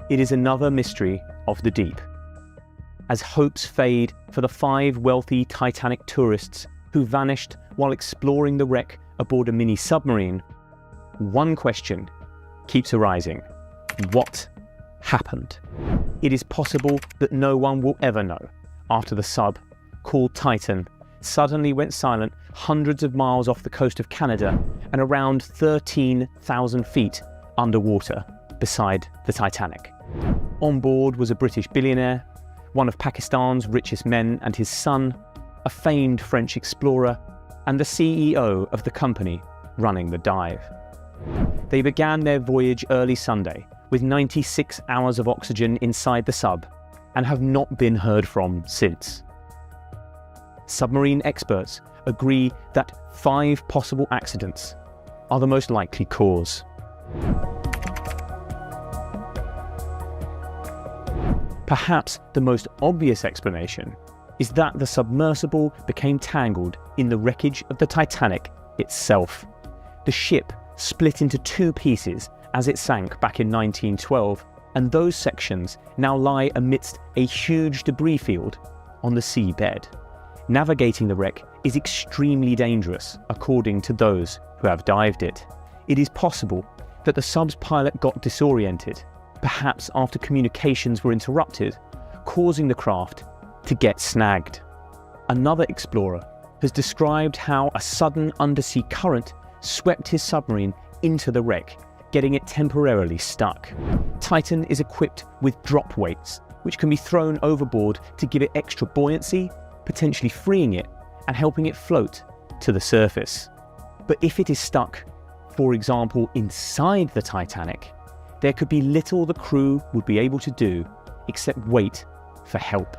It is another mystery of the deep. As hopes fade for the 5 wealthy Titanic tourists who vanished while exploring the wreck aboard a mini submarine, one question keeps arising. What happened? It is possible that no one will ever know after the sub, called Titan, suddenly went silent hundreds of miles off the coast of Canada and around 13,000 feet underwater beside the Titanic. On board was a British billionaire, one of Pakistan's richest men and his son, a famed French explorer, and the CEO of the company running the dive. They began their voyage early Sunday with 96 hours of oxygen inside the sub and have not been heard from since. Submarine experts agree that 5 possible accidents are the most likely cause. Perhaps the most obvious explanation is that the submersible became tangled in the wreckage of the Titanic itself. The ship split into 2 pieces as it sank back in 1912, and those sections now lie amidst a huge debris field on the seabed. Navigating the wreck is extremely dangerous, according to those who have dived it. It is possible that the sub's pilot got disoriented, perhaps after communications were interrupted, causing the craft to get snagged. Another explorer has described how a sudden undersea current swept his submarine into the wreck, getting it temporarily stuck. Titan is equipped with drop weights, which can be thrown overboard to give it extra buoyancy, potentially freeing it and helping it float to the surface. But if it is stuck, for example, inside the Titanic, there could be little the crew would be able to do except wait for help.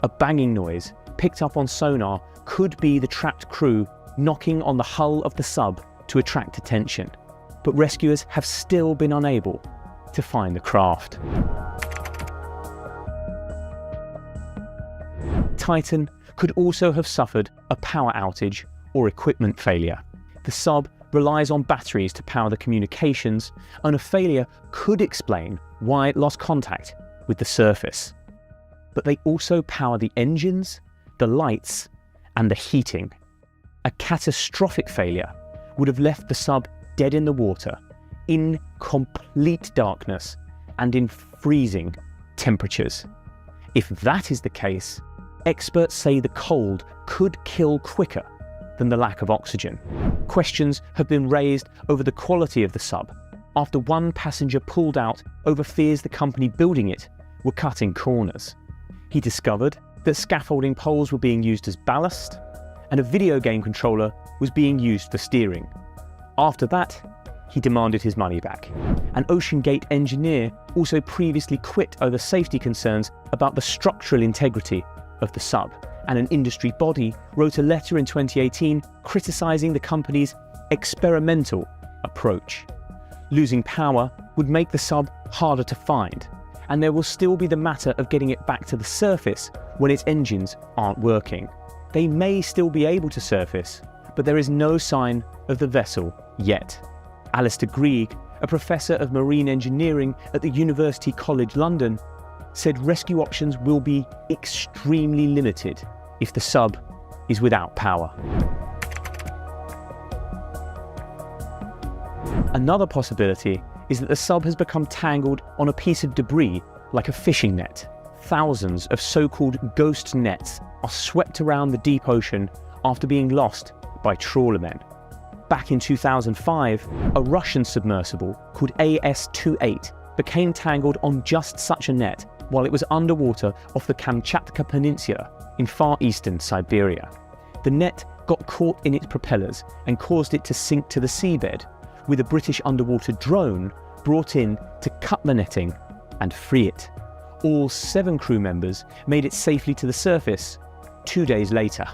A banging noise picked up on sonar could be the trapped crew knocking on the hull of the sub to attract attention, but rescuers have still been unable to find the craft. Titan could also have suffered a power outage or equipment failure. The sub relies on batteries to power the communications, and a failure could explain why it lost contact with the surface. But they also power the engines, the lights, and the heating. A catastrophic failure would have left the sub dead in the water, in complete darkness, and in freezing temperatures. If that is the case, experts say the cold could kill quicker than the lack of oxygen. Questions have been raised over the quality of the sub after one passenger pulled out over fears the company building it were cutting corners. He discovered that scaffolding poles were being used as ballast and a video game controller was being used for steering. After that, he demanded his money back. An OceanGate engineer also previously quit over safety concerns about the structural integrity of the sub, and an industry body wrote a letter in 2018 criticising the company's experimental approach. Losing power would make the sub harder to find, and there will still be the matter of getting it back to the surface when its engines aren't working. They may still be able to surface, but there is no sign of the vessel yet. Alistair Grieg, a professor of marine engineering at the University College London, said rescue options will be extremely limited if the sub is without power. Another possibility is that the sub has become tangled on a piece of debris like a fishing net. Thousands of so-called ghost nets are swept around the deep ocean after being lost by trawlermen. Back in 2005, a Russian submersible called AS-28 became tangled on just such a net while it was underwater off the Kamchatka Peninsula in far eastern Siberia. The net got caught in its propellers and caused it to sink to the seabed, with a British underwater drone brought in to cut the netting and free it. All 7 crew members made it safely to the surface 2 days later.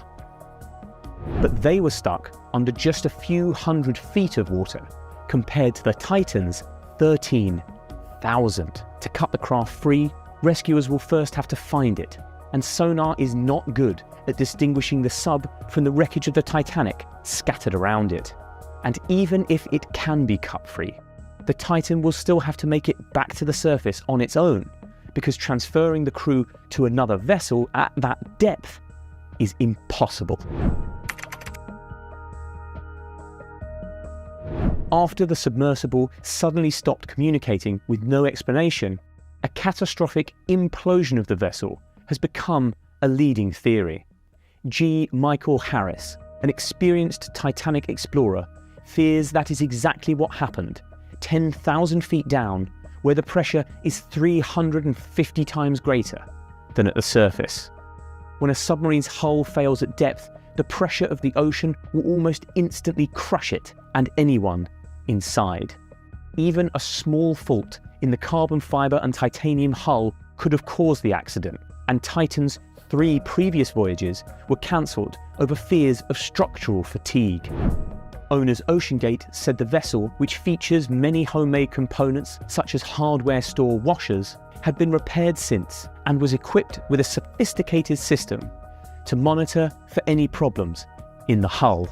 But they were stuck under just a few hundred feet of water, compared to the Titan's 13,000. To cut the craft free, rescuers will first have to find it, and sonar is not good at distinguishing the sub from the wreckage of the Titanic scattered around it. And even if it can be cut free, the Titan will still have to make it back to the surface on its own, because transferring the crew to another vessel at that depth is impossible. After the submersible suddenly stopped communicating with no explanation, a catastrophic implosion of the vessel has become a leading theory. G. Michael Harris, an experienced Titanic explorer, fears that is exactly what happened, 10,000 feet down, where the pressure is 350 times greater than at the surface. When a submarine's hull fails at depth, the pressure of the ocean will almost instantly crush it and anyone inside. Even a small fault in the carbon fibre and titanium hull could have caused the accident, and Titan's 3 previous voyages were cancelled over fears of structural fatigue. Owners OceanGate said the vessel, which features many homemade components such as hardware store washers, had been repaired since and was equipped with a sophisticated system to monitor for any problems in the hull.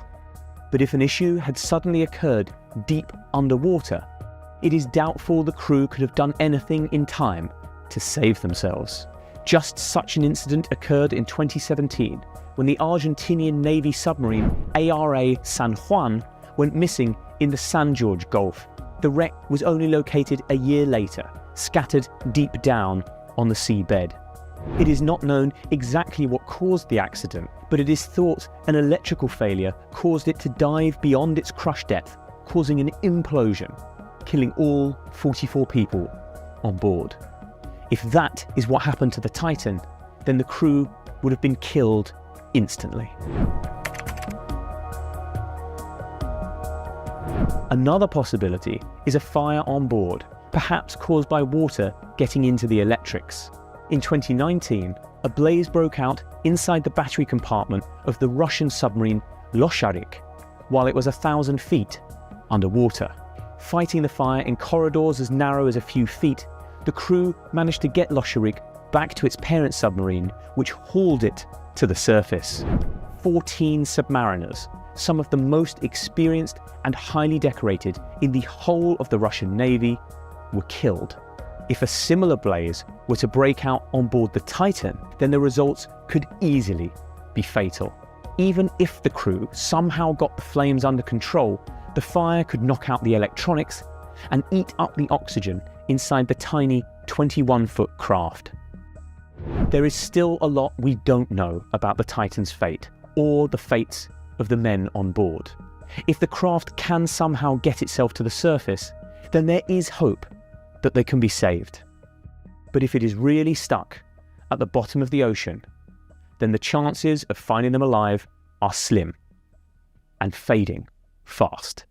But if an issue had suddenly occurred deep underwater, it is doubtful the crew could have done anything in time to save themselves. Just such an incident occurred in 2017 when the Argentinian Navy submarine ARA San Juan went missing in the San Jorge Gulf. The wreck was only located a year later, scattered deep down on the seabed. It is not known exactly what caused the accident, but it is thought an electrical failure caused it to dive beyond its crush depth, causing an implosion, killing all 44 people on board. If that is what happened to the Titan, then the crew would have been killed instantly. Another possibility is a fire on board, perhaps caused by water getting into the electrics. In 2019, a blaze broke out inside the battery compartment of the Russian submarine Losharik while it was 1,000 feet underwater. Fighting the fire in corridors as narrow as a few feet, the crew managed to get Losharik back to its parent submarine, which hauled it to the surface. 14 submariners, some of the most experienced and highly decorated in the whole of the Russian Navy, were killed. If a similar blaze were to break out on board the Titan, then the results could easily be fatal. Even if the crew somehow got the flames under control, the fire could knock out the electronics and eat up the oxygen inside the tiny 21-foot craft. There is still a lot we don't know about the Titan's fate, or the fates of the men on board. If the craft can somehow get itself to the surface, then there is hope that they can be saved. But if it is really stuck at the bottom of the ocean, then the chances of finding them alive are slim and fading fast.